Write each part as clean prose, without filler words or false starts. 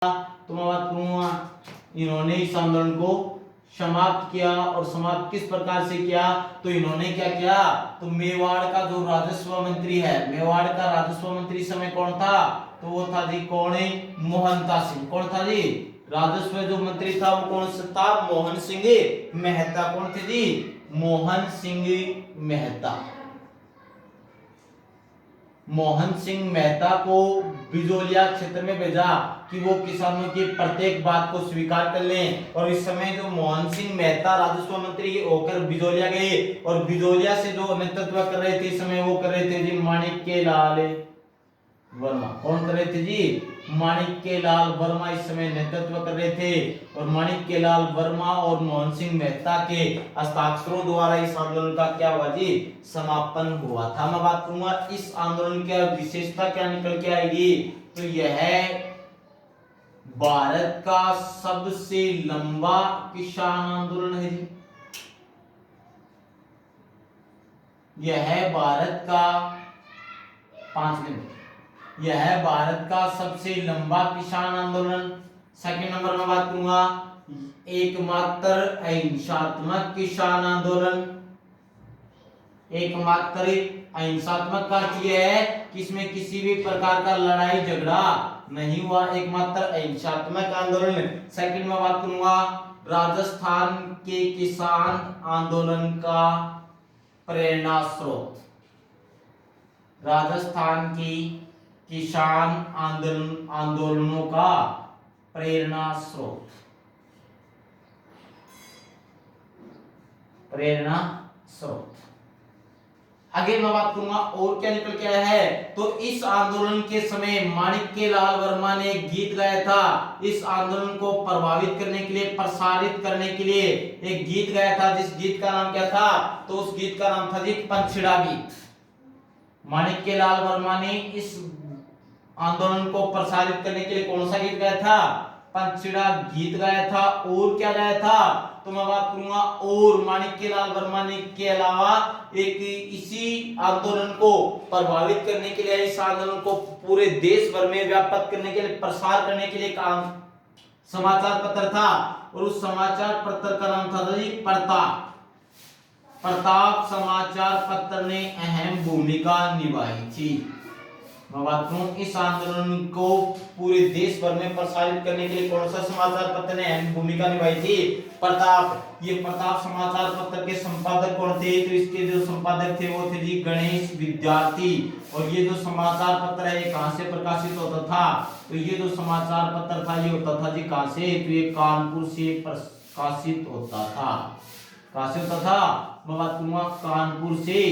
तो मैं बात करूंगा इन्होंने इस आंदोलन को समाप्त किया। और समाप्त किस प्रकार से किया, तो इन्होंने क्या किया, तो मेवाड़ का जो राजस्व मंत्री है, मेवाड़ का राजस्व मंत्री समय कौन था, तो वो था जी कौन है, मोहनता सिंह। कौन था जी, राजस्व जो मंत्री था वो कौन सा था, मोहन सिंह मेहता। कौन थे जी, मोहन सिंह मेहता। मोहन सिंह मेहता को बिजोलिया क्षेत्र में भेजा कि वो किसानों की प्रत्येक बात को स्वीकार कर लें। और इस समय जो मोहन सिंह मेहता राजस्व मंत्री होकर बिजोलिया गए, और बिजोलिया से जो नेतृत्व कर रहे थे इस समय वो कर रहे थे जी माणिक्य लाल वर्मा। कौन कर रहे थे जी, माणिक्य लाल वर्मा इस समय नेतृत्व कर रहे थे। और माणिक्य लाल वर्मा और मोहन सिंह मेहता के हस्ताक्षरों द्वारा इस आंदोलन का क्या हुआ जी, समापन हुआ था। मैं बात करूंगा इस आंदोलन की विशेषता क्या निकल के आएगी, तो यह भारत का सबसे लंबा किसान आंदोलन है जी। यह भारत का 5 मिनट, यह भारत का सबसे लंबा किसान आंदोलन। सेकंड नंबर में बात करूंगा एकमात्र अहिंसात्मक किसान आंदोलन। एकमात्र अहिंसात्मक का अर्थ यह है कि इसमें किसी भी प्रकार का लड़ाई झगड़ा नहीं हुआ, एकमात्र अहिंसात्मक आंदोलन। सेकंड में बात करूंगा राजस्थान के किसान आंदोलन का प्रेरणा स्रोत। राजस्थान की किसान आंदोलनों का प्रेरणा स्रोत, प्रेरणा स्रोत। आगे मैं बात करूंगा और क्या निकल के आया है, तो इस आंदोलन के समय माणिक्य लाल वर्मा ने एक गीत गाया था। इस आंदोलन को प्रभावित करने के लिए, प्रसारित करने के लिए एक गीत गाया था, जिस गीत का नाम क्या था, तो उस गीत का नाम था जी पंछड़ा गीत। माणिक्य लाल वर्मा ने इस आंदोलन को प्रसारित करने के लिए कौन सा गीत गाया था, पंछड़ा गीत गाया था। और क्या गाया था, तो मैं बात करूंगा और माणिक्य लाल वर्मा ने के अलावा एक इसी आंदोलन को प्रभावित करने के लिए, इस आंदोलन को पूरे देश भर में व्याप्त करने के लिए, प्रसार करने के लिए काम समाचार पत्र था। और उस समाचार पत्र का नाम था जी प्रताप। प्रताप समाचार पत्र ने अहम भूमिका निभाई थी। मैं बात करूं इस आंदोलन को पूरे देश भर में प्रसारित करने के लिए कौन सा समाचार पत्र ने अहम भूमिका निभाई थी, प्रताप। ये प्रताप समाचार पत्र के संपादक कौन थे, तो इसके जो संपादक थे वो थे जी गणेश विद्यार्थी। और ये जो समाचार पत्र है ये कहां से प्रकाशित होता था, तो ये जो समाचार पत्र था ये होता था जी कहां से, तो ये कानपुर से प्रकाशित होता था। कहां से होता था, मैं बात करूंगा कानपुर से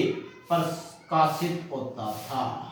प्रकाशित होता था।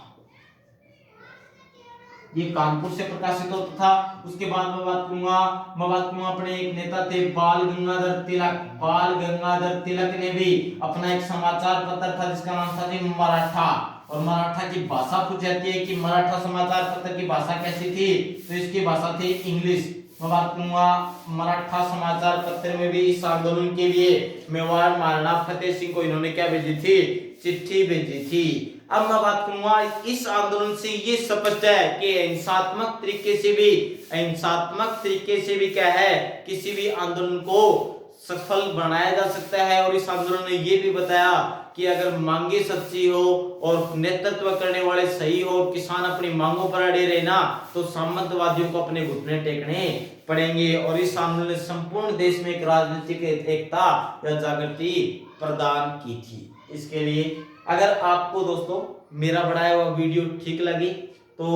ये कानपुर से प्रकाशित होता था। उसके बाद मैं बात करूंगा अपने एक नेता थे बाल गंगाधर तिलक। बाल गंगाधर तिलक ने भी अपना एक समाचार पत्र था जिसका नाम था जी मराठा। और मराठा की भाषा पूछी जाती है कि मराठा समाचार पत्र की भाषा कैसी थी, तो इसकी भाषा थी इंग्लिश। मैं बात करूंगा मराठा समाचार पत्र में भी इस आंदोलन के लिए मेवाड़ महाराणा फतेह सिंह को इन्होंने क्या भेजी थी, चिट्ठी भेजी थी। अब मैं बात करूंगा इस आंदोलन से ये स्पष्ट है कि अहिंसात्मक तरीके से भी क्या है, किसी भी आंदोलन को सफल बनाया जा सकता है। और इस आंदोलन ने ये भी बताया कि अगर मांगे सच्ची हो और नेतृत्व करने वाले सही हो, किसान अपनी मांगों पर अड़े रहे ना, तो सामंतवादियों को अपने घुटने टेकने पड़ेंगे। और इस आंदोलन ने संपूर्ण देश में एक राजनीतिक एकता या जागृति प्रदान की थी। इसके लिए अगर आपको दोस्तों मेरा बनाया हुआ वीडियो ठीक लगी तो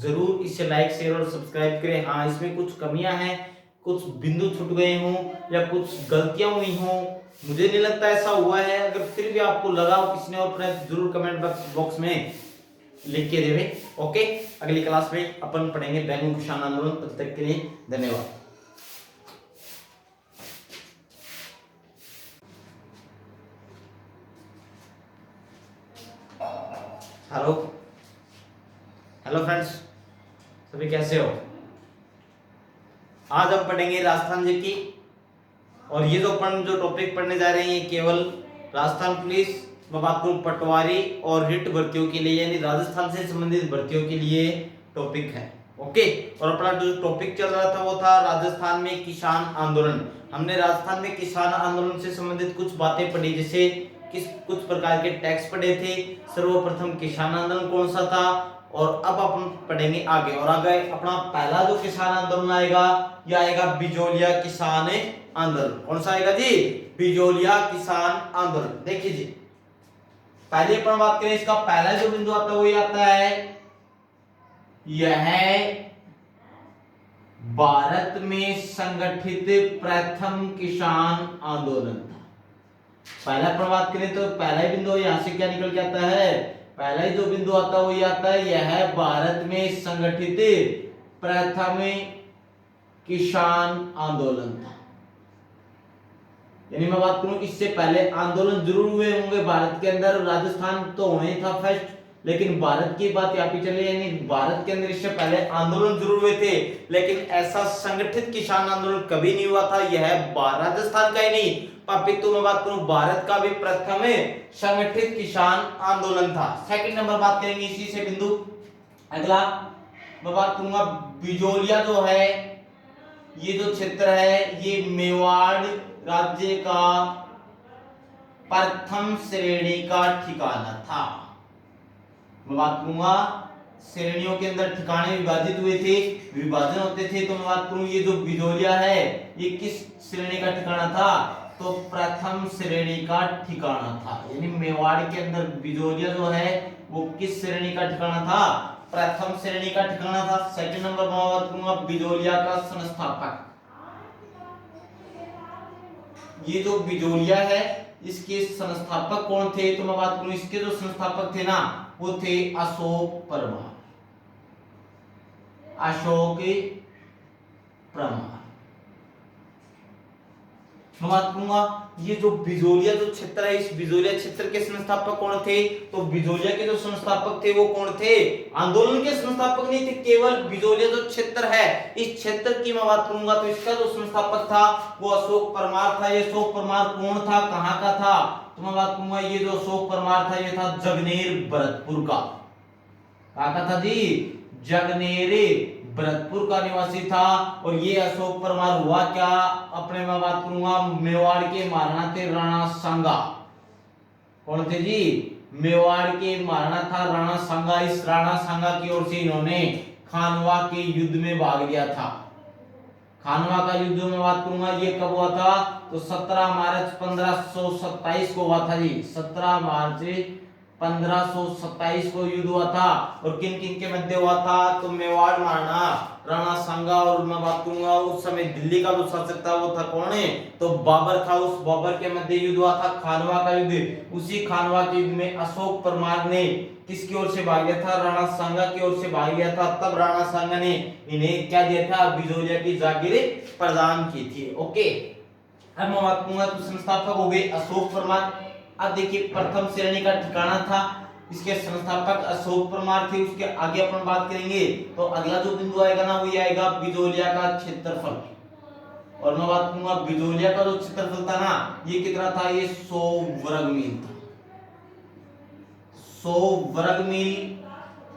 जरूर इसे लाइक, शेयर और सब्सक्राइब करें। हाँ, इसमें कुछ कमियां हैं, कुछ बिंदु छूट गए हों या कुछ गलतियां हुई हों, मुझे नहीं लगता ऐसा हुआ है। अगर फिर भी आपको लगा हो किसी ने और प्रश्न, जरूर कमेंट बॉक्स में लिख के देवे। ओके, अगली क्लास में अपन पढ़ेंगे बैंगन किसान आंदोलन। तब तक के लिए धन्यवाद। हेलो फ्रेंड्स, सभी कैसे हो। आज हम पढ़ेंगे राजस्थान जी और ये जो टॉपिक पढ़ने जा रहे हैं ये केवल राजस्थान पुलिस, बात करूं पटवारी और रिट भर्तियों के लिए, यानी राजस्थान से संबंधित भर्तियों के लिए टॉपिक है। ओके। और अपना जो टॉपिक चल रहा था वो था राजस्थान में किसान आंदोलन। हमने राजस्थान में किसान आंदोलन से संबंधित कुछ बातें पढ़ी, जैसे कुछ प्रकार के टैक्स पढ़े थे, सर्वप्रथम किसान आंदोलन कौन सा था, और अब अपन पढ़ेंगे आगे। और आगे अपना पहला जो किसान आंदोलन आएगा ये आएगा बिजोलिया किसान आंदोलन। कौन सा आएगा जी? बिजोलिया किसान आंदोलन। देखिए जी, पहले अपन बात करें इसका पहला जो बिंदु आता है वो ये आता है, यह भारत में संगठित प्रथम किसान आंदोलन था। पहला अपन बात करें तो पहला ही बिंदु यहां से क्या निकल के आता है, पहला ही जो बिंदु आता है वो ये आता है, यह भारत में संगठित प्रथम किसान आंदोलन था। यानी मैं बात करूं इससे पहले आंदोलन जरूर हुए होंगे भारत के अंदर, राजस्थान तो होने था फर्स्ट, लेकिन भारत की बात यहाँ पे चले, यानी भारत के अंदर इससे पहले आंदोलन जरूर हुए थे, लेकिन ऐसा संगठित किसान आंदोलन कभी नहीं हुआ था। यह राजस्थान का ही नहीं, अपितु मैं बात करूं भारत का भी प्रथम संगठित किसान आंदोलन था। सेकंड नंबर बात करेंगे इसी से बिंदु। अगला मैं बात करूंगा बिजोलिया जो है, ये जो क्षेत्र है ये मेवाड़ राज्य का प्रथम श्रेणी का ठिकाना था। मैं बात करूंगा श्रेणियों के अंदर ठिकाने विभाजित हुए थे, विभाजन होते थे, तो मैं बात करूं ये जो बिजोलिया है ये किस श्रेणी का ठिकाना था, तो प्रथम श्रेणी का ठिकाना था। यानी मेवाड़ के अंदर बिजोलिया जो है वो किस श्रेणी का ठिकाना था, प्रथम श्रेणी का ठिकाना था। सेकंड नंबर मैं बात करूंगा बिजोलिया का संस्थापक। ये जो बिजोलिया है इसके संस्थापक कौन थे, तो मैं बात करूं इसके जो संस्थापक थे ना वो थे अशोक परमार। अशोक परमार। मैं बात करूंगा ये जो बिजोलिया जो क्षेत्र है, इस बिजोलिया क्षेत्र के संस्थापक कौन थे, तो बिजोलिया के जो संस्थापक थे वो कौन थे, आंदोलन के संस्थापक नहीं थे, केवल बिजोलिया जो क्षेत्र है इस क्षेत्र की मैं बात करूंगा तो इसका जो संस्थापक था वो अशोक परमार था। ये अशोक परमार कौन था, कहां का था, तो मैं बात करूंगा ये जो अशोक परमार था ये था जगनेर भरतपुर का। कहां का था जी, जगनेर भरतपुर का निवासी था। और ये अशोक परमार हुआ क्या, अपने मैं बात करूंगा मेवाड़ के महाराणा थे राणा सांगा। कौन थे जी, मेवाड़ के महाराणा था राणा सांगा। इस राणा सांगा की ओर से इन्होंने खानवा के युद्ध में भाग लिया था। खानवा का युद्ध में बात करूंगा ये कब हुआ था, तो 17 मार्च 1527 को हुआ था जी। 17 मार्च 1527 को युद्ध हुआ था। और किन किन के मध्य हुआ था, तो मेवाड़ महाराणा राणा सांगा, और मैं बात करूंगा उस समय दिल्ली का जो शासक था वो था कौन है, तो बाबर था। उस बाबर के मध्य युद्ध हुआ था खानवा का युद्ध। उसी खानवा के युद्ध में अशोक परमार ने किसकी ओर से भाग लिया था, राणा सांगा की ओर से भाग लिया था। तब राणा सांगा ने इन्हें क्या दिया था, बिजोलिया की जागीर प्रदान की थी। ओके, अब मैं बात करूंगा तो संस्थापक हो गए अशोक परमार। अब देखिए प्रथम श्रेणी का ठिकाना था, इसके संस्थापक अशोक परमार थे। उसके आगे अपन बात करेंगे तो अगला जो बिंदु आएगा ना वो ये आएगा बिजोलिया का क्षेत्रफल। और मैं बात करूंगा बिजोलिया का जो क्षेत्रफल था ना ये कितना था, ये 100 वर्ग मील था। 100 वर्ग मील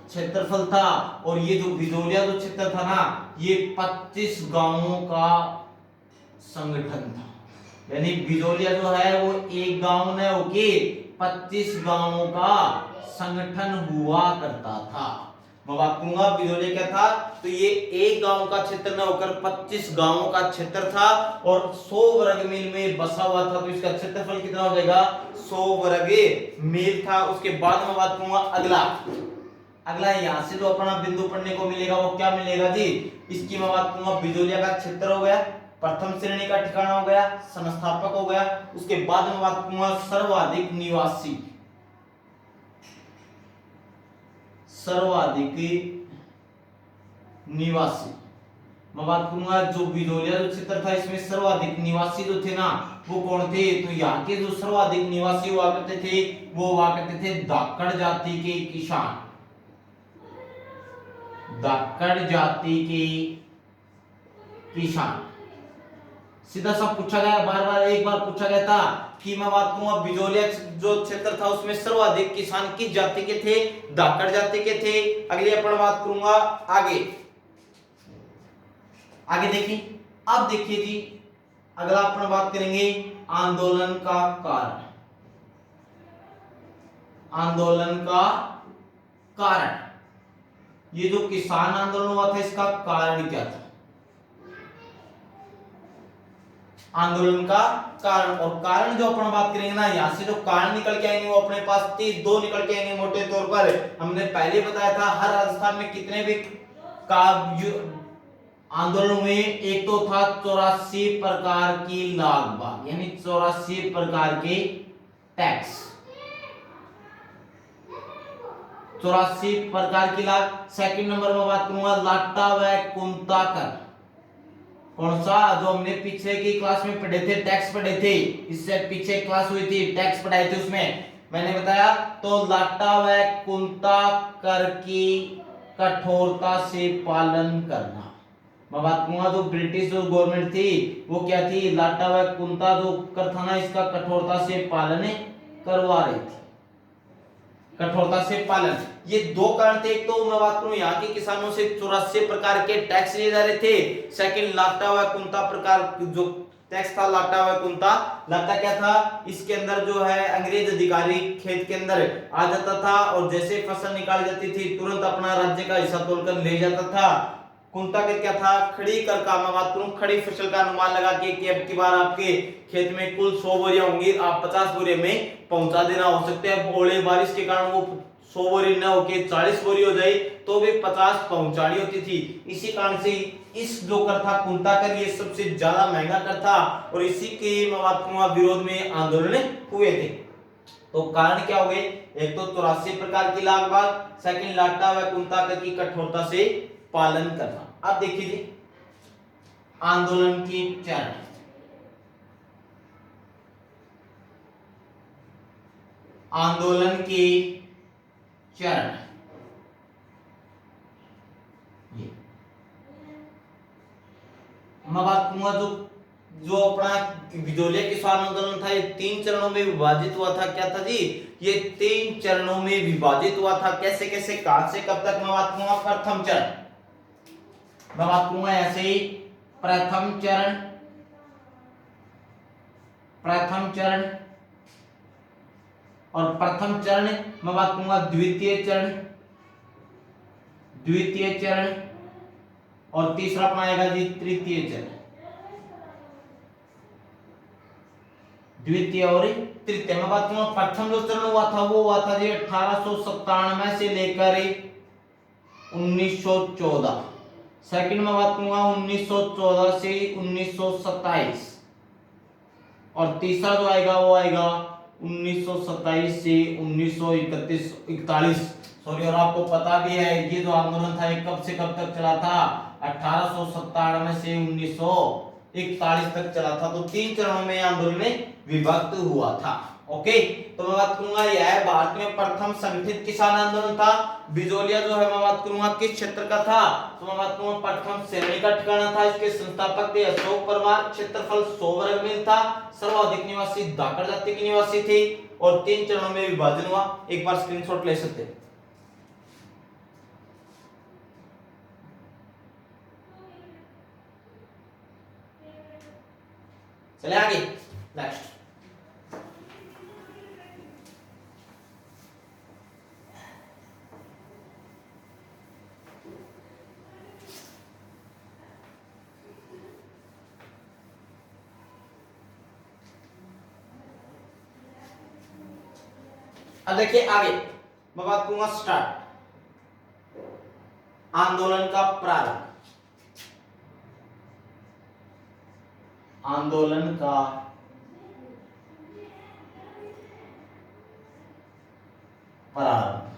क्षेत्रफल था। और ये जो बिजोलिया जो क्षेत्र था ना ये 25 गांवों का संगठन था। यानी बिजोलिया जो है वो एक गांव न होके 25 गांवों का संगठन हुआ करता था। मैं बात करूंगा बिजोलिया क्या था, तो ये एक गांव का क्षेत्र न होकर 25 गांवों का क्षेत्र था और 100 वर्ग मील में बसा हुआ था। तो इसका क्षेत्रफल कितना हो जाएगा, 100 वर्ग मील था। उसके बाद मैं बात करूंगा अगला यहां से जो अपना बिंदु पढ़ने को मिलेगा वो क्या मिलेगा जी, इसकी मैं बात करूंगा बिजोलिया का क्षेत्र हो गया, प्रथम श्रेणी का ठिकाना हो गया, संस्थापक हो गया। उसके बाद में बात करूंगा सर्वाधिक निवासी मैं बात करूंगा जो बिजोलिया जो क्षेत्र था इसमें सर्वाधिक निवासी जो थे ना वो कौन थे, तो यहाँ के जो सर्वाधिक निवासी हुआ करते थे वो हुआ करते थे धाकड़ जाति के किसान। धाकड़ जाति के किसान सीधा सा पूछा गया, बार-बार एक बार पूछा गया था कि मैं बात करूंगा बिजोलिया जो क्षेत्र था उसमें सर्वाधिक किसान किस जाति के थे, धाकड़ जाति के थे। अगली अपन बात करूंगा आगे आगे देखिए, अब देखिए जी, अगला अपन बात करेंगे आंदोलन का कारण। आंदोलन का कारण, ये जो किसान आंदोलन हुआ था इसका कारण क्या था? आंदोलन का कारण, और कारण जो अपन बात करेंगे ना, यहां से जो कारण निकल के आएंगे वो अपने पास 32 निकल के आएंगे मोटे तौर पर। हमने पहले बताया था हर राजस्थान में कितने भी का आंदोलन में, एक तो था 84 प्रकार की लाग, यानी 84 प्रकार के टैक्स, 84 प्रकार की लाग। सेकंड नंबर में बात करूंगा लाटा व कुंता कर। कौन सा? जो हमने पीछे की क्लास में पढ़े थे, टैक्स पढ़े थे, इससे पीछे क्लास हुई थी, टैक्स पढ़ाए थे, उसमें मैंने बताया तो लाटा व कुंता कर की कठोरता से पालन करना। मैं बात करूंगा जो ब्रिटिश जो गवर्नमेंट थी वो क्या थी, लाटा व कुंता जो कर था ना, इसका कठोरता से पालन करवा रही थी, कठोरता से पालन। ये दो कारण थे, एक तो मैं बात करूं यहाँ के किसानों से 84 प्रकार के टैक्स लिए जा रहे थे। सेकंड लाटा व कुंता प्रकार जो टैक्स था, लाटा व कुंता। लाटा क्या था, इसके अंदर जो है अंग्रेज अधिकारी खेत के अंदर आ जाता था और जैसे फसल निकाली जाती थी तुरंत अपना राज्य का हिस्सा तोड़कर ले जाता था। कुंता कर क्या था, खड़ी कर का, मैं बात करूं खड़ी फसल का अनुमान लगा के कि अब की बार आपके खेत में कुल 100 बोरियां होंगी, आप 50 बोरियों में पहुंचा देना। हो सकते हैं ओले बारिश के कारण वो 100 बोरी न होके 40 बोरी हो जाए तो भी 50 पहुंचानी होती थी। इसी कारण से इस जो कर था कुंता कर, ये सबसे ज्यादा महंगा कर था और इसी के मैं बात करूंगा विरोध में आंदोलन हुए थे। तो कारण क्या हो गए, एक तो 84 प्रकार की लाग बाग, सेकंड लाटा व कुंता कर की कठोरता से पालन करना। अब देखिए जी आंदोलन की चरण। आंदोलन के चरण, ये मैं बात करूंगा जो जो अपना विजोलिया किसान आंदोलन था, ये 3 चरणों में विभाजित हुआ था। क्या था जी, ये 3 चरणों में विभाजित हुआ था। कैसे कैसे, कहां से कब तक? मैं बात करूंगा प्रथम चरण, मैं बात करूंगा ऐसे ही प्रथम चरण, प्रथम चरण, और प्रथम चरण मैं बात करूंगा द्वितीय चरण, द्वितीय चरण, और तीसरा अपना आएगा जी तृतीय चरण, द्वितीय और तृतीय। मैं बात करूंगा प्रथम जो चरण हुआ था वो हुआ था जी 1897 से लेकर 1914। सेकंड में बात करूंगा 1914 से 1927, और तीसरा जो आएगा वो आएगा 1927 से 1941। सॉरी, और आपको पता भी है ये जो आंदोलन था ये कब से कब तक चला था, 1897 से 1941 तक चला था। तो 3 चरणों में आंदोलन विभक्त हुआ था। ओके, तो मैं बात करूंगा यह भारत में प्रथम संगठित किसान आंदोलन था। बिजोलिया जो है मैं बात करूंगा किस क्षेत्र का था, तो मैं बात करूंगा प्रथम श्रेणी का ठिकाना था। इसके संस्थापक थे अशोक परमार, क्षेत्रफल 100 वर्ग मील था, सर्वाधिक निवासी धाकड़ जाति के निवासी थे, और 3 चरणों में विभाजन हुआ। एक बार स्क्रीनशॉट ले सकते हैं। चले आगे, नेक्स्ट। अब देखिए आगे मैं बात करूंगा स्टार्ट, आंदोलन का प्रारंभ, आंदोलन का प्रारंभ।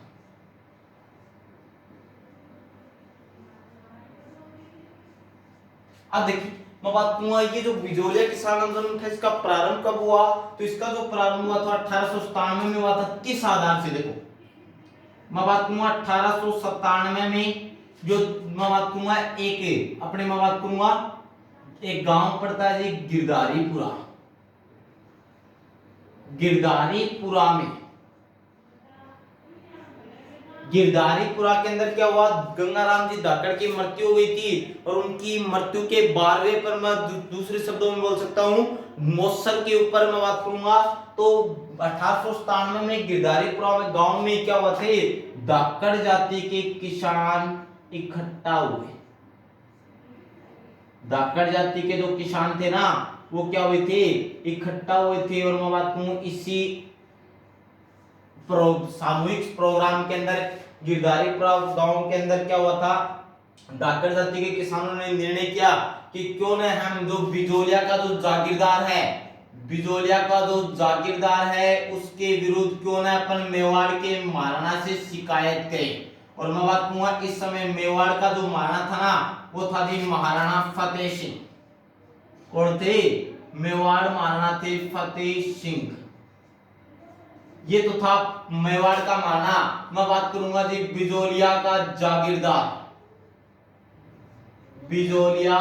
अब देखिए मैं बात करूंगा ये जो बिजोलिया किसान आंदोलन था इसका प्रारंभ कब हुआ, तो इसका जो प्रारंभ हुआ था 1897 में हुआ था। किस आधार से? देखो मैं बात करूंगा 1897 में जो मैं बात करूंगा एक अपने मैं बात करूंगा एक गांव पड़ता है जी गिरधारीपुरा, गिरधारीपुरा में गिरधारीपुरा के अंदर क्या हुआ, गंगाराम जी धाकड़ की मृत्यु हो गई थी और उनकी मृत्यु के 12वें पर मैं दूसरे शब्दों में बोल सकता हूं महोत्सव के ऊपर मैं बात करूंगा। तो 1897 में गिरधारीपुरा में गांव में क्या हुआ थे, धाकड़ जाति के किसान इकट्ठा हुए। धाकड़ जाति के जो किसान थे ना वो क्या हुए थे, इकट्ठा हुए थे। और मैं बात करूं इसी सामूहिक प्रोग्राम के अंदर गिरधारीपुरा गांव के अंदर क्या हुआ था, धाकड़ जाति के किसानों ने निर्णय किया कि क्यों न हम जो बिजोलिया का जो जागीरदार है, बिजोलिया का जो जागीरदार है उसके विरुद्ध क्यों न अपन मेवाड़ के महाराणा से शिकायत करें। और मैं बात करूंगा इस समय मेवाड़ का जो महाराणा था ना वो था जी महाराणा फतेह सिंह। कौन थे, मेवाड़ महाराणा थे फतेह सिंह। ये तो था मेवाड़ का महाराणा। मैं बात करूंगा जी बिजोलिया का जागीरदार, बिजोलिया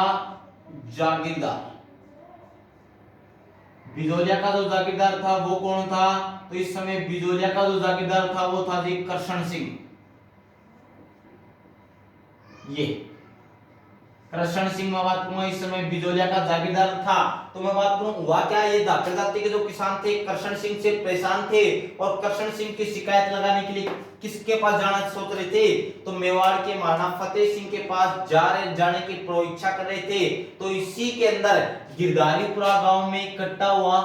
जागीरदार। बिजोलिया का जो जागीरदार था वो कौन था, तो इस समय बिजोलिया का जो जागीरदार था वो था जी करशन सिंह। ये करशन सिंह मैं बात करूंगा इस समय बिजोलिया का जागीरदार था। तो मैं बात करूं हुआ क्या, ये धाकड़ जाति के जो किसान थे करशन सिंह से परेशान थे और करशन सिंह की शिकायत लगाने के लिए किसके पास जाना सोच रहे थे, तो मेवाड़ के महाराणा फतेह सिंह के पास जाने की इच्छा कर रहे थे। तो इसी के अंदर गिरधारीपुरा गांव में इकट्ठा हुआ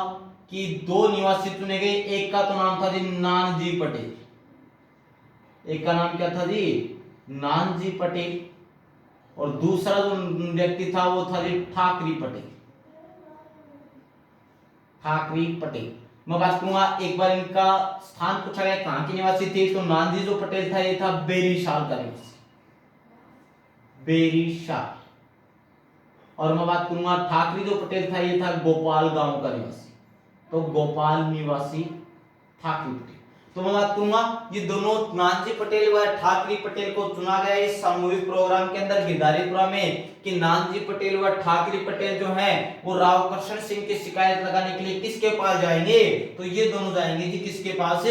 कि 2 निवासी चुने गए। एक का तो नाम था जी नानजी पटेल, एक का नाम क्या था जी नानजी पटेल, और दूसरा जो व्यक्ति था वो था जी ठाकरी पटेल, ठाकरी पटेल। मैं बात करूंगा एक बार इनका स्थान पूछा गया कहां के निवासी थे, तो नानजी जो पटेल था ये था बेरीशाल का निवासी, बेरीशाल। और मैं बात करूंगा ठाकरी जो पटेल था ये था गोपाल गांव का निवासी, तो गोपाल निवासी ठाकरी पटेल। तो मैं बात करूंगा ये दोनों नानजी पटेल व ठाकरी पटेल को चुना गया इस सामूहिक प्रोग्राम के अंदर गिरधारीपुरा में कि नानजी पटेल व ठाकरी पटेल जो हैं वो राव करशन सिंह की शिकायत लगाने के लिए किसके पास जाएंगे, तो ये दोनों जाएंगे जी किसके पास,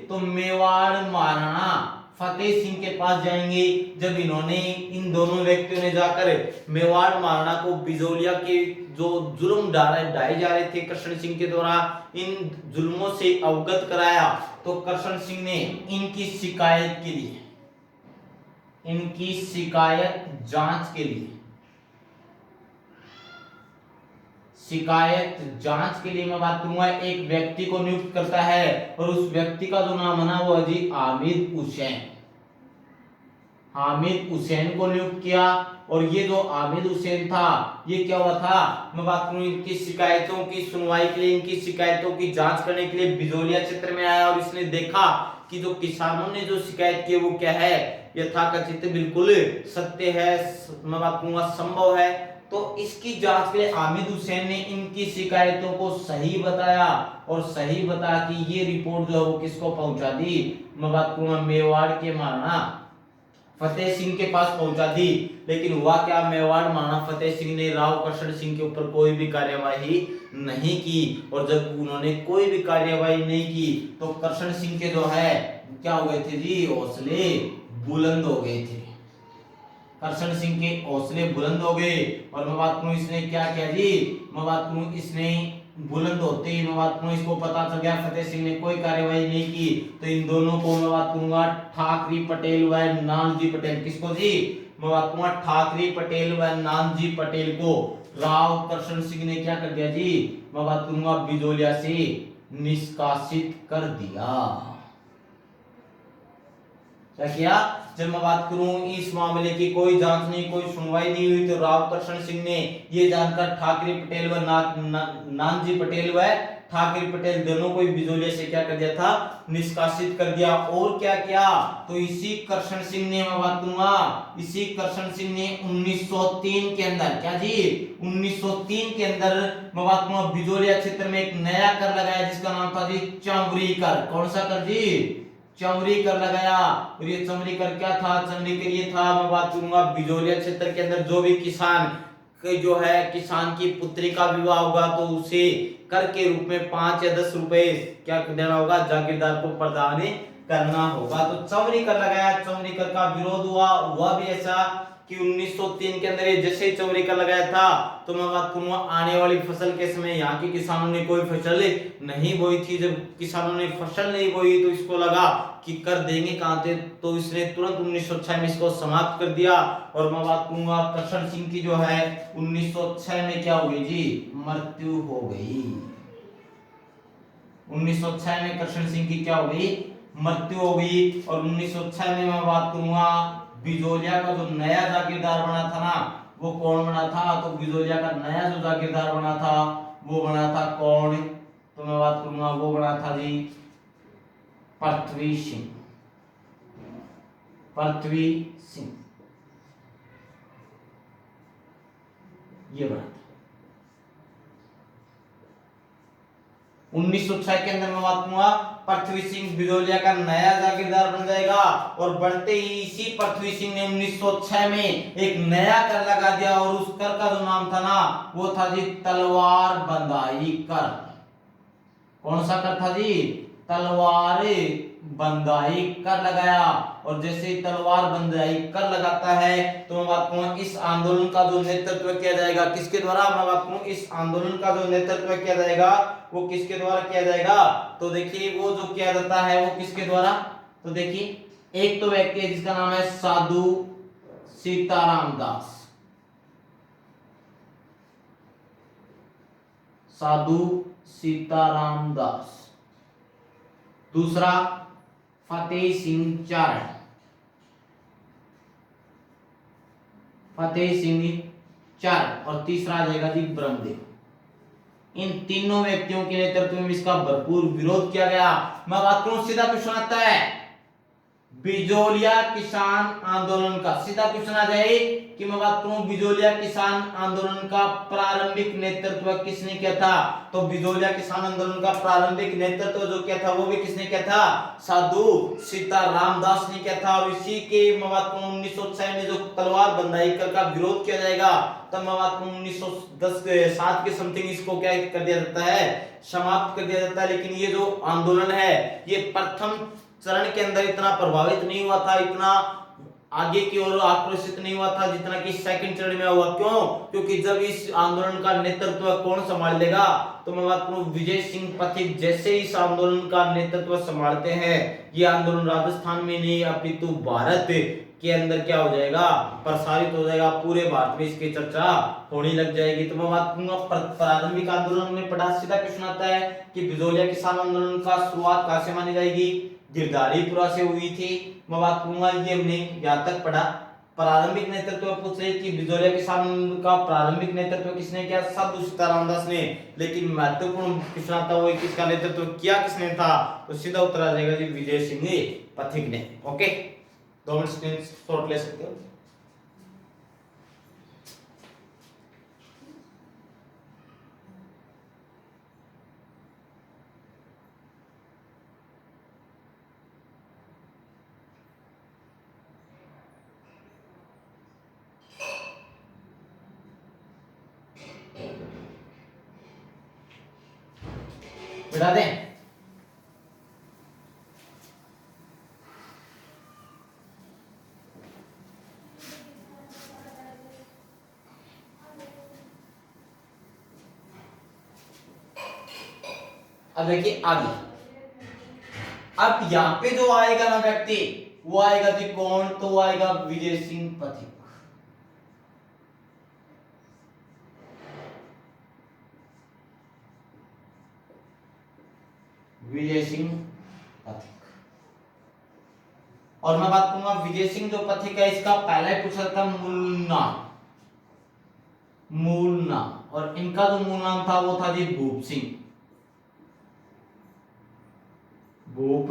तो मेवाड़ महाराणा फतेह सिंह के पास जाएंगे। जब इन्होंने इन दोनों व्यक्तियों ने जाकर मेवाड़ महाराणा को बिजोलिया के जो जुल्म ढाए जा रहे थे करशन सिंह के द्वारा, इन जुल्मों से अवगत कराया, तो करशन सिंह ने इनकी शिकायत के लिए, इनकी शिकायत जांच के लिए, शिकायत जांच के लिए मैं बात करूंगा एक व्यक्ति को नियुक्त करता है और उस व्यक्ति का जो नाम है ना वो है जी हामिद हुसैन। हामिद हुसैन को नियुक्त किया और ये जो हामिद हुसैन था ये क्या हुआ था, मैं बात करूं इनकी शिकायतों की सुनवाई के लिए, इनकी शिकायतों की जांच करने के लिए बिजोलिया क्षेत्र में आया और इसने देखा कि जो किसानों ने जो शिकायत की वो क्या है, यथाकथित बिल्कुल सत्य है, मैं बात करूंगा संभव है। तो इसकी जांच के लिए हामिद हुसैन ने इनकी शिकायतों को सही बताया और सही बता कि ये रिपोर्ट जो है वो किसको पहुंचा दी, मैं बात करूंगा मेवाड़ के महाराणा फतेह सिंह के पास पहुंचा दी। लेकिन हुआ क्या, मेवाड़ महाराणा फतेह सिंह ने राव करशन सिंह के ऊपर कोई भी कार्यवाही नहीं की और जब उन्होंने कोई भी कार्यवाही नहीं की तो करशन सिंह के जो है क्या हो गए थे जी, हौसले बुलंद हो गए थे, करशन सिंह के हौसले बुलंद हो गए। और मैं बात करूं इसने क्या किया जी, मैं बात करूं इसने बुलंद होते ही मैं बात करूं इसको पता चल गया फतेह सिंह ने कोई कार्यवाही नहीं की, तो इन दोनों को मैं बात करूंगा ठाकरी पटेल व नानजी पटेल, किसको जी, मैं बात करूंगा ठाकरी पटेल व नानजी पटेल को राव करशन सिंह ने क्या कर दिया जी, मैं बात करूंगा बिजोलिया से निष्कासित कर दिया। क्या किया, जब मैं बात करूं इस मामले की कोई जांच नहीं, कोई सुनवाई नहीं हुई, तो राव करशन सिंह ने ये जानकर ठाकरे पटेल व नानजी पटेल व ठाकरे पटेल दोनों को बिजोलिया से क्या कर दिया था, निष्कासित कर दिया। और क्या किया, तो इसी करशन सिंह ने, मैं बात करूंगा इसी करशन सिंह ने 1903 के अंदर, क्या जी 1903 के अंदर मैं बात करूंगा बिजोलिया क्षेत्र में एक नया कर लगाया जिसका नाम था जी चमरी कर। कौन सा कर जी, चमरी कर लगाया। और ये चमरी कर क्या था, चमरी कर ये था, मैं बात करूंगा बिजोलिया क्षेत्र के अंदर जो भी किसान जो है किसान की पुत्री का विवाह होगा तो उसे कर के रूप में 5 या 10 रुपए क्या देना होगा, जागीरदार को प्रदान करना होगा। तो चौवरीकर लगाया, चौवरीकर का विरोध हुआ भी ऐसा कि 1903 के अंदर ये जैसे चौवरीकर लगाया था तो मैं बात करूंगा आने वाली फसल के समय यहाँ के किसानों ने कोई फसल नहीं बोई थी। जब किसानों ने फसल नहीं बोई तो इसको लगा कि कर देंगे कहां से, तो इसने तुरंत 1906 में इसको समाप्त कर दिया। और मैं बात करूंगा करशन सिंह की जो है 1906 में क्या हो गई जी, मृत्यु हो गई। 1906 में करशन सिंह की क्या हो गई, मृत्यु हो गई। और 1906 में मैं बात करूंगा बिजोलिया का जो नया जागीरदार बना था ना, वो कौन बना था, तो बिजोलिया का नया जो जागीरदार बना था वो बना था कौन, तो मैं बात करूंगा वो बना था जी पृथ्वी सिंह। पृथ्वी सिंह ये बना था 1906 के अंदर। मैं बात करूंगा पृथ्वी सिंह बिजोलिया का नया जागीरदार बन जाएगा। और बनते ही इसी पृथ्वी सिंह ने 1906 में एक नया कर लगा दिया और उस कर का जो नाम था ना वो था जी तलवार बंदाई कर। कौन सा कर था जी, तलवार बंदाई कर लगाया। और जैसे ही तलवार बंदाई कर लगाता है तो मैं बात करूं इस आंदोलन का जो नेतृत्व किया जाएगा किसके द्वारा, मैं बात करूं इस आंदोलन का जो नेतृत्व किया जाएगा वो किसके द्वारा किया जाएगा, तो देखिए वो जो किया जाता है वो किसके द्वारा, तो देखिए एक तो व्यक्ति है जिसका नाम है साधु सीताराम दास। साधु सीताराम दास। दूसरा फतेह सिंह चारण। फतेह सिंह चारण। और तीसरा आ जाएगा जी ब्रह्मदेव। इन तीनों व्यक्तियों के नेतृत्व में इसका भरपूर विरोध किया गया। मैं बात करूं सीधा क्वेश्चन आता है बिजोलिया किसान आंदोलन का, सीधा क्वेश्चन आ जाए कि मैं बात करूं बिजोलिया किसान आंदोलन का प्रारंभिक नेतृत्व किसने किया था, तो बिजोलिया किसान आंदोलन का प्रारंभिक नेतृत्व जो किया था वो भी किसने किया था, साधु सीताराम दास ने किया था। और इसी के मैं बात करूं 1906 में जो तलवार बंदाई कर का विरोध किया जाएगा तब मैं बात करूं 1907 के समथिंग इसको क्या कर दिया जाता है, समाप्त कर दिया जाता है। लेकिन ये जो आंदोलन है ये प्रथम चरण के अंदर इतना प्रभावित नहीं हुआ था, इतना आगे की ओर आक्रोशित नहीं हुआ था जितना कि सेकंड चरण में हुआ। क्यों, क्योंकि जब इस आंदोलन का नेतृत्व कौन संभाल लेगा, तो मैं बात करूं विजय सिंह पथिक जैसे इस आंदोलन का नेतृत्व संभालते हैं ये आंदोलन राजस्थान में नहीं अपितु भारत के अंदर क्या हो जाएगा, प्रसारित हो जाएगा, पूरे भारत में इसकी चर्चा होने लग जाएगी। तो मैं बात करूंगा प्रारंभिक आंदोलन में पढ़ा, सीधा क्वेश्चन आता है कि बिजोलिया किसान आंदोलन का शुरुआत कहां से मानी जाएगी, गिरधारीपुरा से हुई थी। मैं बात करूंगा ये हमने यहां तक पढ़ा। प्रारंभिक नेतृत्व पूछ रहे कि बिजोलिया किसान आंदोलन का प्रारंभिक नेतृत्व किसने किया, साधु सीताराम दास ने। लेकिन महत्वपूर्ण क्वेश्चन आता है किसका नेतृत्व किया किसने था, तो सीधा उत्तर आ जाएगा जी विजय सिंह पथिक ने। ओके 2 मिनट स्क्रीन शॉट ले सकते हो। बिठा दें। अब देखिए आगे, अब यहां पे जो आएगा ना व्यक्ति वो आएगा जी कौन, तो वो आएगा विजय सिंह पथिक। विजय सिंह पथिक। और मैं बात करूंगा विजय सिंह जो पथिक है इसका पहला ही पूछा था मूल नाम, मूल नाम। और इनका जो मूल नाम था वो था जी भूप सिंह, भूप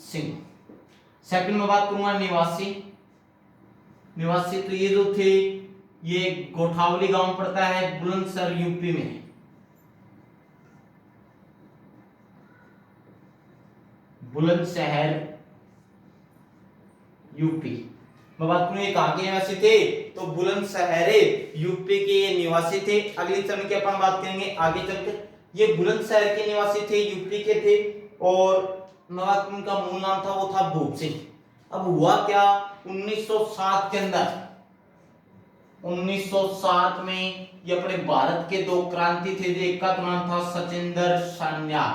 सिंह। सेकंड में बात करूंगा निवासी। निवासी तो ये जो थे ये गोठावली गांव पड़ता है बुलंदशहर यूपी में। बुलंदशहर यूपी। मैं बात करूं ये कहां के निवासी थे, तो बुलंदशहर यूपी के ये निवासी थे। अगले चरण की अपन बात करेंगे आगे चलकर। ये बुलंदशहर के निवासी थे, यूपी के थे। और मैं बात करूं उनका मूल नाम था वो था भूप सिंह। अब हुआ क्या 1907 के अंदर, 1907 में ये अपने भारत के दो क्रांति थे, एक का तो नाम था सचिंदर सान्याल,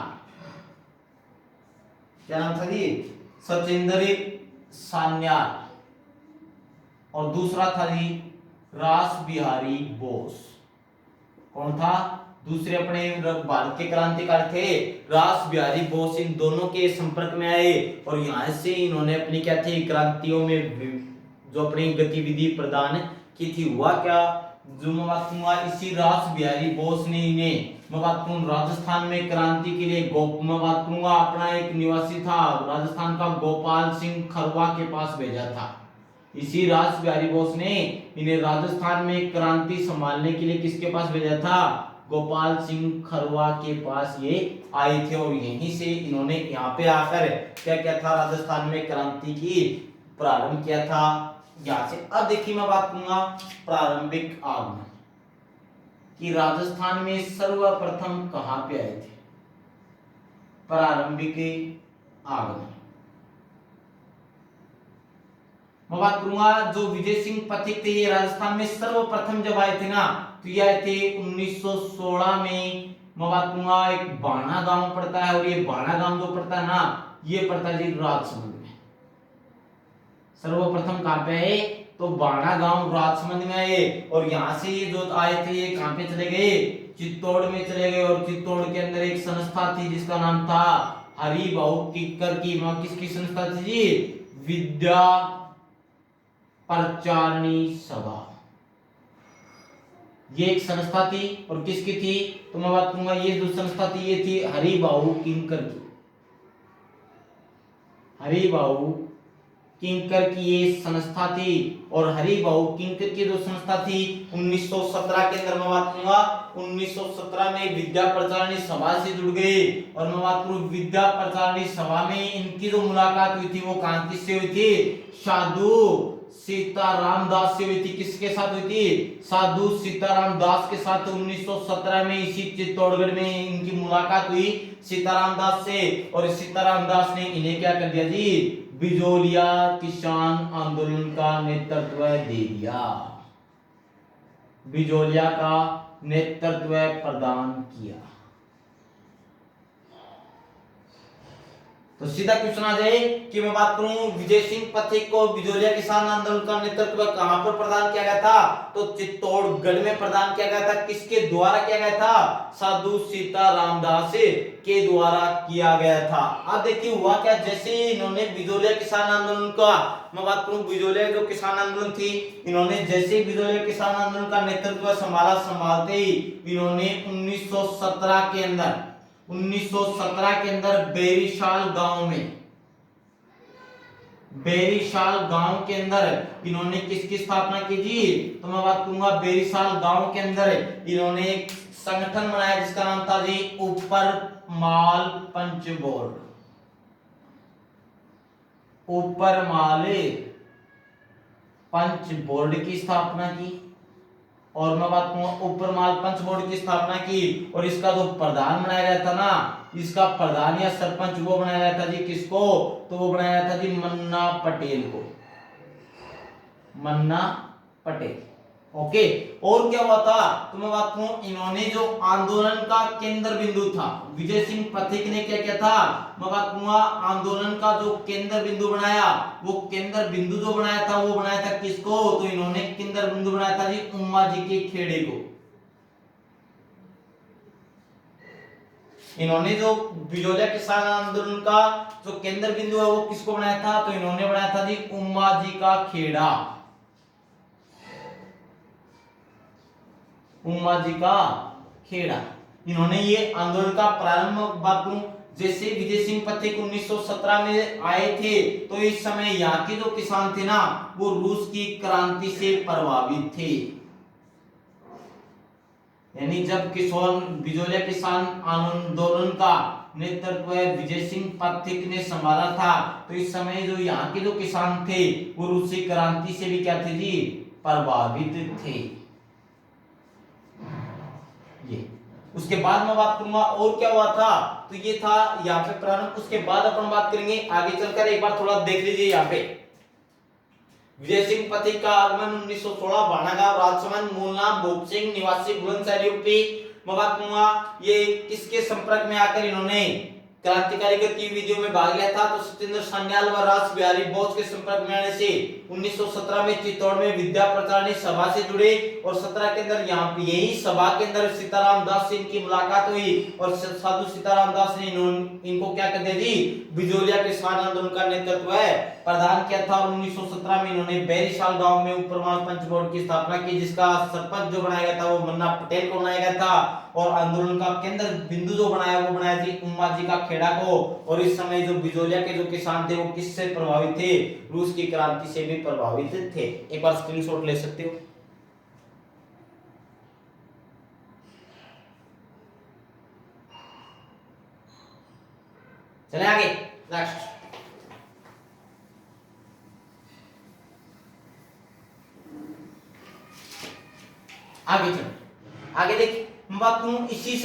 क्या नाम था जी, सचिंदर सान्याल, और दूसरा था जी रास बिहारी बोस। कौन था दूसरे अपने भारत के क्रांतिकारी थे, रास बिहारी बोस। इन दोनों के संपर्क में आए और यहां से इन्होंने अपनी क्या थी क्रांतियों में जो अपनी गतिविधि प्रदान की थी। हुआ क्या, जो मैं बात करूंगा इसी रास बिहारी बोस ने इन्हें मैं बात करूं राजस्थान में क्रांति के लिए मैं बात करूंगा अपना एक निवासी था राजस्थान का गोपाल सिंह खरवा के पास भेजा था। इसी रास बिहारी बोस ने इन्हें राजस्थान में क्रांति संभालने के लिए किसके पास भेजा था, गोपाल सिंह खरवा के पास ये आए थे और यहीं से इन्होंने यहाँ पे आकर क्या क्या था राजस्थान में क्रांति की प्रारंभ किया था यहाँ से। अब देखिए मैं बात करूंगा प्रारंभिक आगमन कि राजस्थान में सर्वप्रथम कहां पे आए थे, प्रारंभिक आगमन। मैं बात करूंगा जो विजय सिंह पथिक थे ये राजस्थान में सर्वप्रथम जब आए थे ना तो ये आए थे 1916 में। मैं बात करूंगा एक बाणा गांव पड़ता है और ये बाणा गांव जो पड़ता है ना ये पड़ता है जी राजसमंद में। सर्वप्रथम कहां पे आए तो बाणा गांव राजसमंद में आए और यहां से ये जो आए थे ये कहां पे चले गए, चित्तौड़ में चले गए और चित्तौड़ के अंदर एक संस्था थी जिसका नाम था हरिभाऊ किक्कर की। किसकी संस्था थी जी, विद्या प्रचारणी सभा, ये एक संस्था थी और किसकी थी तो मैं बात करूंगा ये जो संस्था थी ये थी हरिभाऊ किंकर की। हरिभाऊ किंकर की ये संस्था थी और हरिभाऊ किंकर की जो संस्था थी 1917 के अंदर मैं बात करूंगा 1917 में विद्या प्रचारणी सभा से जुड़ गए और मैं बात करूं विद्या प्रचारणी सभा में इनकी जो मुलाकात हुई थी वो कहां किससे हुई थी, साधु सीताराम दास से हुई थी। किसके साथ हुई थी, साधु सीताराम दास के साथ 1917 में इसी चित्तौड़गढ़ में इनकी मुलाकात हुई सीताराम दास से और सीताराम दास ने इन्हें क्या कर दिया जी, बिजोलिया किसान आंदोलन का नेतृत्व दे दिया, बिजोलिया का नेतृत्व प्रदान किया। तो सीधा क्वेश्चन आ जाए कि मैं बात करूं विजय सिंह पथिक को बिजोलिया किसान आंदोलन का नेतृत्व कहां पर प्रदान किया गया था तो चित्तौड़गढ़ में प्रदान किया गया था। किसके द्वारा किया गया था, साधु सीताराम दास के द्वारा किया गया था। अब देखिए हुआ क्या, जैसे इन्होंने बिजोलिया किसान आंदोलन का मैं बात करूं बिजोलिया जो किसान आंदोलन थी इन्होंने जैसे बिजोलिया किसान आंदोलन का नेतृत्व संभालते ही इन्होंने 1917 के अंदर 1917 के अंदर बेरीशाल गांव के अंदर इन्होंने किसकी स्थापना की जी तो मैं बात करूंगा बेरीशाल गांव के अंदर इन्होंने एक संगठन बनाया जिसका नाम था जी ऊपर माल पंच बोर्ड। ऊपर माल पंच बोर्ड की स्थापना की और मैं बात करूंगा ऊपर माल पंच बोर्ड की स्थापना की और इसका जो प्रधान बनाया गया था ना, इसका प्रधान या सरपंच वो बनाया गया था जी किसको तो वो बनाया गया था जी मन्ना पटेल को, मन्ना पटेल। ओके, और क्या हुआ था तो मैं बात करूं इन्होंने जो आंदोलन का केंद्र बिंदु था विजय सिंह पथिक ने क्या किया था, मैं बात करूंगा आंदोलन का जो केंद्र बिंदु बनाया वो केंद्र बिंदु जो बनाया था वो बनाया था किसको तो इन्होंने केंद्र बिंदु बनाया था जी उम्मा जी के खेड़े को। इन्होंने जो बिजोलिया किसान आंदोलन का जो केंद्र बिंदु है वो किसको बनाया था तो इन्होंने बनाया था जी उम्मा जी का खेड़ा, उम्मा जी का खेड़ा। इन्होंने ये आंदोलन का प्रारंभ बात करूं जैसे विजय सिंह पथिक 1917 में आए थे तो इस समय यहाँ के जो किसान थे ना वो रूस की क्रांति से प्रभावित थे। यानी जब बिजोलिया किसान आंदोलन का नेतृत्व विजय सिंह पथिक ने संभाला था तो इस समय जो यहाँ के जो किसान थे वो रूसी क्रांति से भी क्या थे जी प्रभावित थे। ये उसके बाद मैं बात करूंगा और क्या हुआ था तो ये था यहाँ पे प्रारंभ। उसके बाद अपन बात करेंगे आगे चलकर, एक बार थोड़ा देख लीजिए यहाँ पे। विजय सिंह पथिक का आगमन 1916, बाणागांव राजसमंद, मूल नाम भूप सिंह, निवासी बुलंदशहर यूपी। मैं बात करूंगा ये किसके संपर्क में आकर इन्होंने क्रांतिकारी गतिविधियों में भाग लिया था, तो सत्येंद्र सान्याल व रास बिहारी बोस के संपर्क में आने से 1917 में चित्तौड़ में विद्या प्रचारणी सभा से जुड़े, और 17 के अंदर यहाँ पे यही सभा के अंदर सीताराम दास से इनकी मुलाकात हुई, और साधु सीताराम दास ने इनको क्या कर दी, बिजोलिया किसान आंदोलन का नेतृत्व प्रदान किया था। और 1917 में इन्होंने बैरीशाल गांव में उपप्रमाण पंच बोर्ड की स्थापना की, जिसका सरपंच जो बनाया गया था वो मन्ना पटेल को बनाया गया था, और आंदोलन का केंद्र बिंदु जो बनाया वो बनाया जी उम्मा जी का खेड़ा को। और इस समय जो बिजोलिया के जो किसान थे वो किससे प्रभावित थे, रूस की क्रांति से भी प्रभावित थे। एक बार स्क्रीनशॉट ले सकते हो। चले आगे नेक्स्ट। आगे चलो, आगे देखिए बात करूं इसी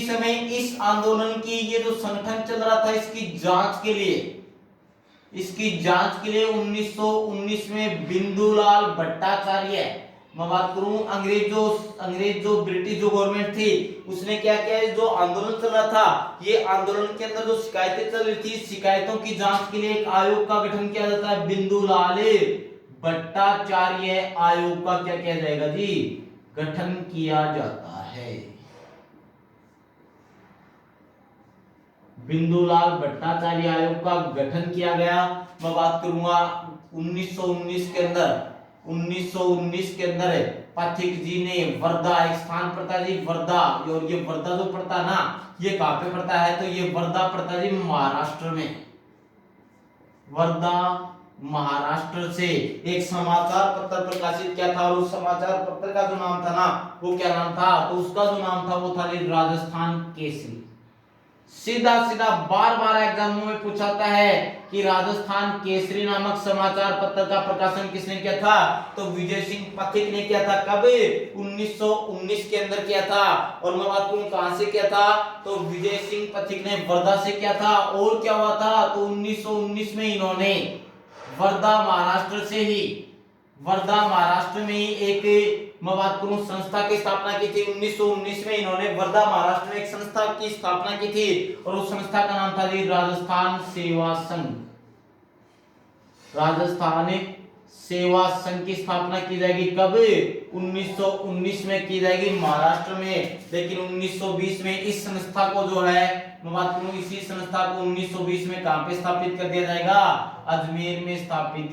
समय इस आंदोलन की ये जो संगठन चल रहा था इसकी जांच के लिए 1919 में बिंदुलाल भट्टाचार्य, मैं बात करूं अंग्रेज जो ब्रिटिश जो गवर्नमेंट थी उसने क्या किया, जो आंदोलन चल रहा था ये आंदोलन के अंदर जो शिकायतें चल रही थी, शिकायतों की जांच के लिए एक आयोग का गठन किया जाता है, बिंदुलाल भट्टाचार्य आयोग का क्या किया जाएगा जी, गठन किया जाता है। बिंदुलाल भट्टाचार्य आयोग का गठन किया गया। मैं बात करूंगा 1919 के अंदर पथिक जी ने वर्धा एक स्थान पड़ता है जी, वर्धा, और ये वर्धा जो पड़ता है ना ये कहां पे पड़ता है, तो ये वर्धा पड़ता है जी महाराष्ट्र में। वर्धा महाराष्ट्र से एक समाचार पत्र प्रकाशित किया था, और उस समाचार पत्र का जो नाम था ना वो क्या नाम था, तो उसका जो नाम था वो था राजस्थान केसरी। सीधा बार एग्जामों में पूछाता है कि राजस्थान केसरी नामक समाचार पत्र का प्रकाशन किसने किया था, तो विजय सिंह पथिक ने किया था। कब, 1919 के अंदर किया था। और मैं बात करूं कहां से किया था, तो विजय सिंह पथिक ने वर्धा से किया था। और क्या हुआ था, तो 1919 में इन्होंने वर्धा महाराष्ट्र में ही एक मैं बात करूं संस्था की स्थापना की थी। 1919 में इन्होंने वर्धा महाराष्ट्र में एक संस्था की स्थापना की थी, और उस संस्था का नाम था जी राजस्थान सेवा संघ। राजस्थान सेवा संघ की स्थापना की जाएगी कब, 1919 में की जाएगी महाराष्ट्र में। लेकिन 1920 में इस संस्था को जो है मैं बात करूं इसी संस्था को 1920 में कहां पे स्थापित कर दिया जाएगा, अजमेर में स्थापित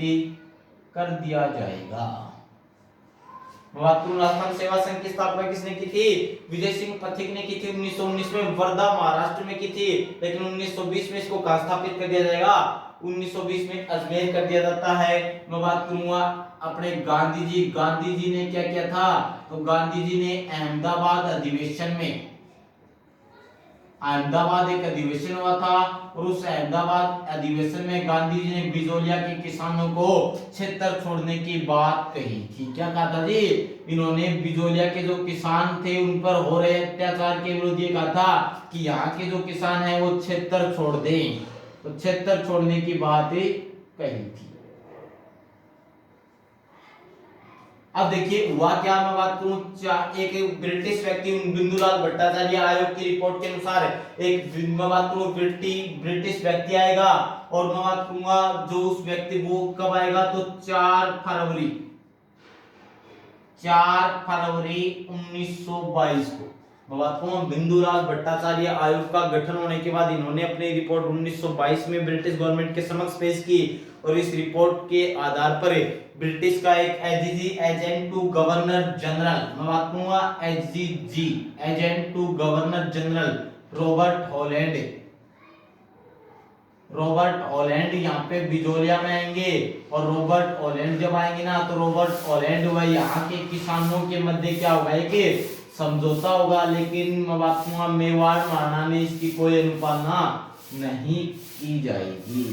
कर दिया जाएगा। राजस्थान सेवा संघ की स्थापना किसने की थी, विजय सिंह पथिक ने की थी। 1919 में वर्धा महाराष्ट्र में की थी, लेकिन 1920 में इसको कहां स्थापित कर दिया जाएगा, 1920 में अजमेर कर दिया जाता है। मैं बात करूंगा अपने गांधी जी ने क्या किया था, तो गांधी जी ने अहमदाबाद एक अधिवेशन हुआ था, और उस अहमदाबाद अधिवेशन में गांधी जी ने बिजोलिया के किसानों को क्षेत्र छोड़ने की बात कही थी। क्या कहा था जी, इन्होंने बिजोलिया के जो किसान थे उन पर हो रहे अत्याचार के विरुद्ध ये कहा था कि यहाँ के जो किसान हैं वो क्षेत्र छोड़ दें, तो क्षेत्र छोड़ने की बात कही थी। अब देखिए हुआ क्या, मैं बात करूं एक ब्रिटिश व्यक्ति बिंदुलाल भट्टाचार्य आयोग की रिपोर्ट के अनुसार एक मैं बात करूं ब्रिटिश व्यक्ति आएगा, और मैं बात करूंगा जो उस व्यक्ति वो कब आएगा, तो 4 फरवरी 1922 को। मैं बात करूं बिंदुलाल भट्टाचार्य आयोग का गठन होने के बाद इन्होंने अपनी रिपोर्ट 1922 में ब्रिटिश गवर्नमेंट के समक्ष पेश की, और इस रिपोर्ट के आधार पर ब्रिटिश का एक एजेंट टू गवर्नर जनरल, मैं बात करूंगा agent to governor general Robert Holland यहाँ पे बिजोलिया में आएंगे। और रॉबर्ट हॉलैंड जब आएंगे ना, तो रॉबर्ट हॉलैंड व यहाँ के किसानों के मध्य क्या होगा, एक समझौता होगा। लेकिन मैं बात करूंगा मेवाड़ महाराणा ने इसकी कोई अनुपालना नहीं की जाएगी।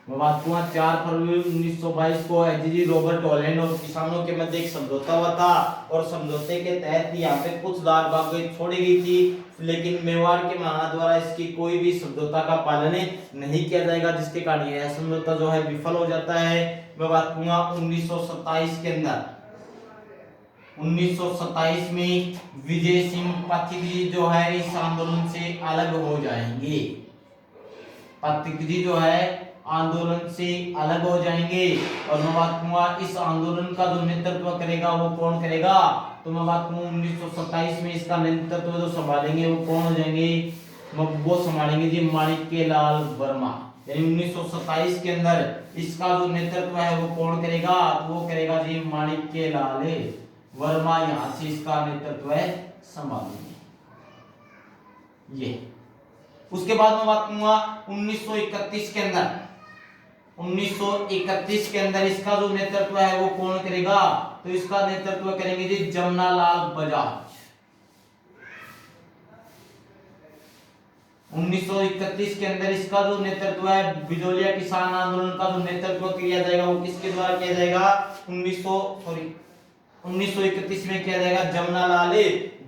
मैं बात करूंगा 4 फरवरी 1922 को एचजी रॉबर्ट हॉलैंड और किसानों के मध्य एक समझौता हुआ था और समझौते के तहत यहाँ पे कुछ लाल बागें छोड़ी गई थी, लेकिन मेवाड़ के महाराणा द्वारा इसकी कोई भी समझौता का पालन नहीं किया जाएगा, जिसके कारण यह समझौता जो है विफल हो जाता है। मैं बात करूंगा 1927 के अंदर 1927 में विजय सिंह पथिकजी जो है इस आंदोलन से अलग हो जाएंगे। पथिकजी जो है आंदोलन से अलग हो जाएंगे। और मैं बात करूंगा इस आंदोलन का जो नेतृत्व करेगा वो कौन करेगा, तो मैं बात करूं 1927 में इसका नेतृत्व जो संभालेंगे वो कौन हो जाएंगे, वो संभालेंगे जी माणिक्यलाल वर्मा। यानी 1927 के अंदर इसका जो नेतृत्व है वो कौन करेगा, तो वो करेगा जी माणिक्यलाल वर्मा, यहां से इसका नेतृत्व है संभालेंगे ये। उसके बाद मैं बात करूंगा 1931 के अंदर 1931 के अंदर इसका जो नेतृत्व है वो कौन करेगा, तो इसका नेतृत्व करेंगे जी जमनालाल बजाज। 1931 के अंदर इसका जो नेतृत्व है बिजोलिया किसान आंदोलन का जो नेतृत्व किया जाएगा वो किसके द्वारा किया जाएगा, 1931 में किया जाएगा जमनालाल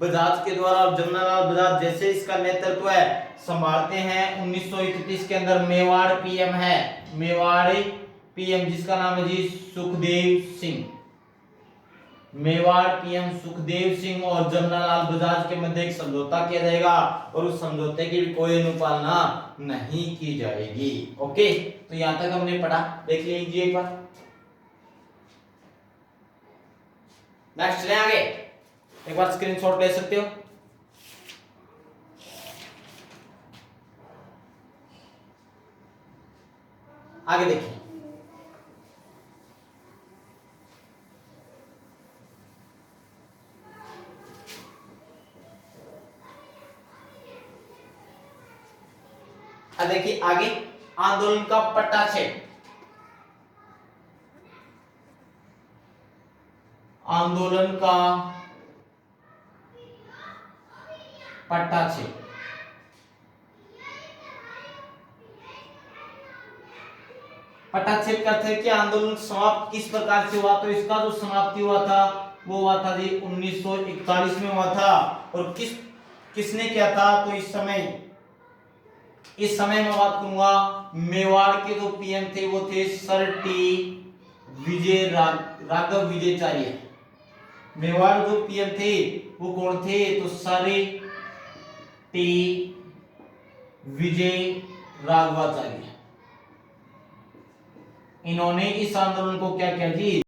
बजाज के द्वारा। और जमनालाल बजाज जैसे इसका नेतृत्व है संभालते हैं 1931 के अंदर मेवाड़ पीएम है, मेवाड़ पीएम जिसका नाम है जी सुखदेव सिंह। मेवाड़ पीएम सुखदेव सिंह और जमनालाल बजाज के मध्य एक समझौता किया जाएगा और उस समझौते की भी कोई अनुपालना नहीं की जाएगी। ओके, तो यहां तक हमने पढ़ा, देख लीजिए एक बार। नेक्स्ट चले आगे, एक बार स्क्रीनशॉट ले सकते हो। आगे देखिए, देखिए आगे आंदोलन का पट्टाक्षेप, आंदोलन का पट्टाक्षेप। पट्टाक्षेप का अर्थ है कि आंदोलन समाप्त किस प्रकार से हुआ, तो इसका जो समाप्ति हुआ था वो हुआ था जी 1941 में हुआ था। और किसने किया था, तो इस समय मैं बात करूंगा मेवाड़ के जो पीएम थे वो थे सर टी विजय राघव विजयचार्य। मेवाड़ जो पीएम थे वो कौन थे, तो सर टी विजय राघवाचार्य। इन्होंने इस आंदोलन को क्या किया जी,